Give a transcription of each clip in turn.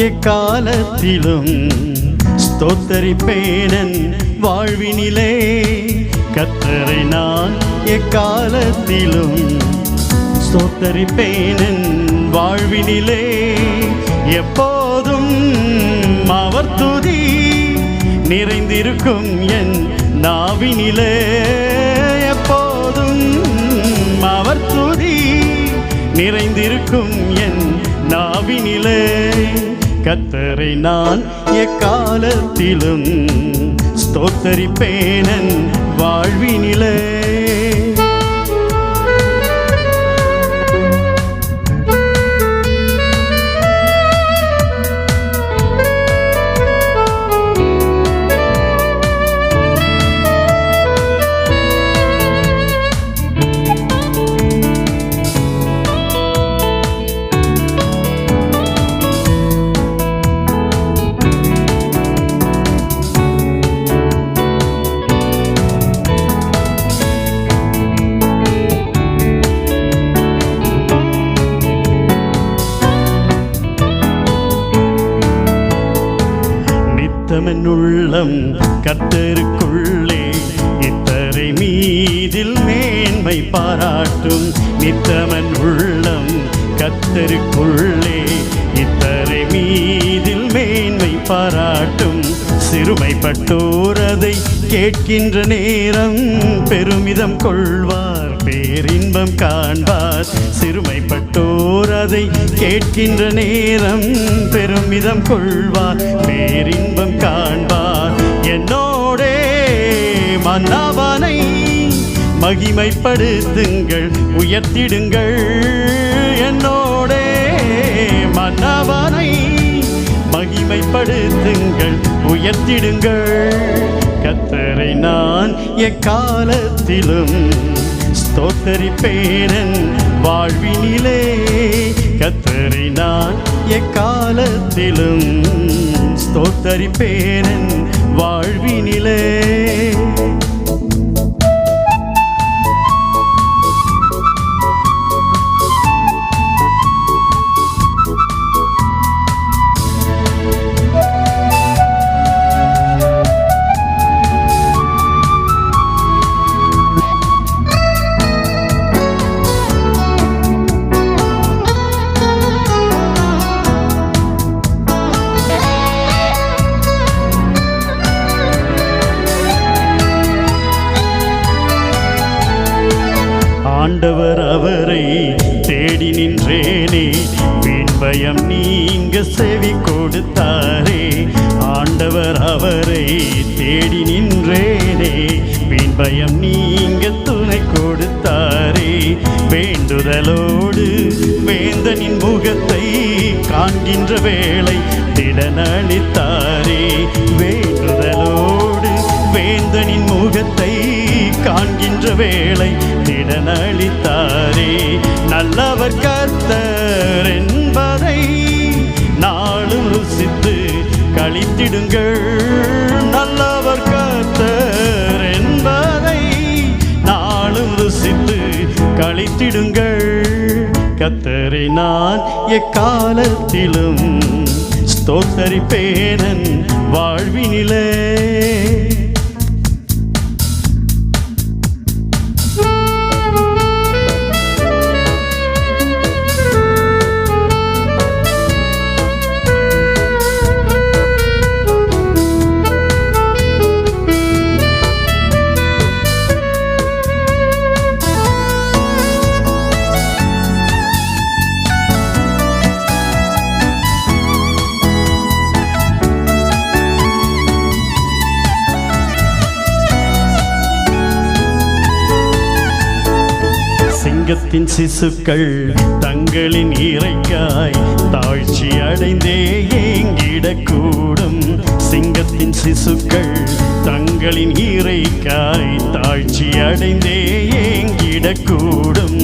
எக்காலத்திலும் ஸ்தோத்தரிப்பேனன் வாழ்வினிலே. கர்த்தரை நான் எக்காலத்திலும் ஸ்தோத்தரிப்பேனன் வாழ்வினிலே. எப்போதும் அவர் துதி நிறைந்திருக்கும் என் நாவினிலே. எப்போதும் அவர் துதி நிறைந்திருக்கும் என் நாவினிலே. கர்த்தரை நான் எக்காலத்திலும் ஸ்தோத்தரிப்பேனன் வாழ்வினிலே. நித்தமென் உள்ளம் கர்த்தருக்குள்ளே இத்தரை மீதில் மேன்மை பாராட்டும். நித்தமென் உள்ளம் கர்த்தருக்குள்ளே இத்தரை மீதில் மேன்மை பாராட்டும். சிறுமைப்பட்டோர் அதை கேட்கின்ற நேரம் பெருமிதம் கொள்வார், பேரின்பம் காண்பார். சிறுமைப்பட்டோர் அதை கேட்கின்ற நேரம் பெருமிதம் கொள்வார், பேரின்பம் காண்பார். என்னோடே மன்னவனை மகிமைப்படுத்துங்கள், உயர்த்திடுங்கள். என்னோடே மன்னவனை மகிமைப்படுத்துங்கள், உயர்த்திடுங்கள். கர்த்தரை நான் எக்காலத்திலும் ஸ்தோத்தரிப்பேனன் வாழ்வினிலே. கர்த்தரை நான் எக்காலத்திலும் ஸ்தோத்தரிப்பேனன் வாழ்வினிலே. ஆண்டவர் அவரை தேடி நின்றேனே, வீண் பயம் நீங்க செவி கொடுத்தாரே. ஆண்டவர் அவரை தேடி நின்றேனே, வீண் பயம் நீங்க துணை கொடுத்தாரே. வேண்டுதலோடு வேந்தனின் முகத்தை காண்கின்ற வேளை திடனளித்தாரே. வேண்டுதலோடு வேந்தனின் முகத்தை காண்கின்ற வேளை திடனளித்தாரே. நல்லவர் கர்த்தர் என்பதை நாளும் ருசித்து களித்திடுங்கள். நல்லவர் கர்த்தர் என்பதை நாளும் ருசித்து களித்திடுங்கள். கர்த்தரை நான் எக்காலத்திலும் ஸ்தோத்தரிப்பேனன் வாழ்வினிலே. சிங்கத்தின் சிசுக்கள் தங்களின் இறைக்காய் தாழ்ச்சி அடைந்தே ஏங்கிடக்கூடும். சிங்கத்தின் சிசுக்கள் தங்களின் இறைக்காய் தாழ்ச்சி அடைந்தே ஏங்கிடக்கூடும்.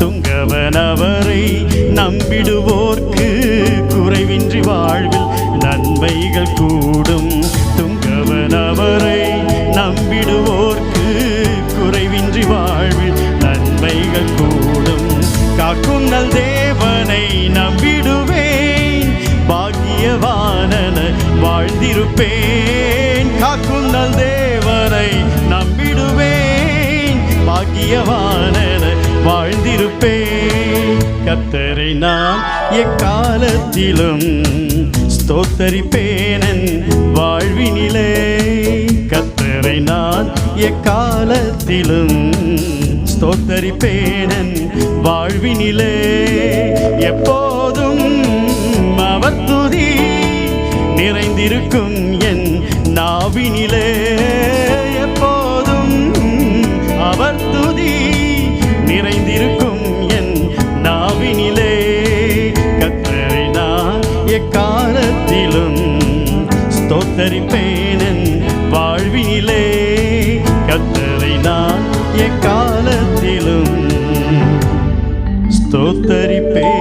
துங்கவன் அவரை நம்பிடுவோர்க்கு குறைவின்றி வாழ்வில் நன்மைகள் கூடும். துங்கவன் அவரை நம்பிடுவோர்க்கு குறைவின்றி வாழ்வில் நன்மைகள் கூடும். காக்கும் நல் தேவனை நம்பிடுவேன், பாக்கிய பாக்கியவானன வாழ்ந்திருப்பேன். காக்கும் நல் தேவனை நம்பிடுவேன், பாக்கியவானன வாழ்ந்திருப்பேன். கர்த்தரை நான் எக்காலத்திலும் ஸ்தோத்தரிப்பேன் வாழ்வினிலே. கர்த்தரை நான் எக்காலத்திலும் ஸ்தோத்தரிப்பேன் வாழ்வினிலே. எப்போதும் அவர் துதி நிறைந்திருக்கும் என் நாவினிலே. எப்போதும் அவர் துதி நிறைந்திருக்கும் என் நாவினிலே. கர்த்தரை நான் எக்காலத்திலும் ஸ்தோத்தரிப்பேன் வாழ்வினிலே. கர்த்தரை நான் எக்காலத்திலும் ஸ்தோத்தரிப்பேன்.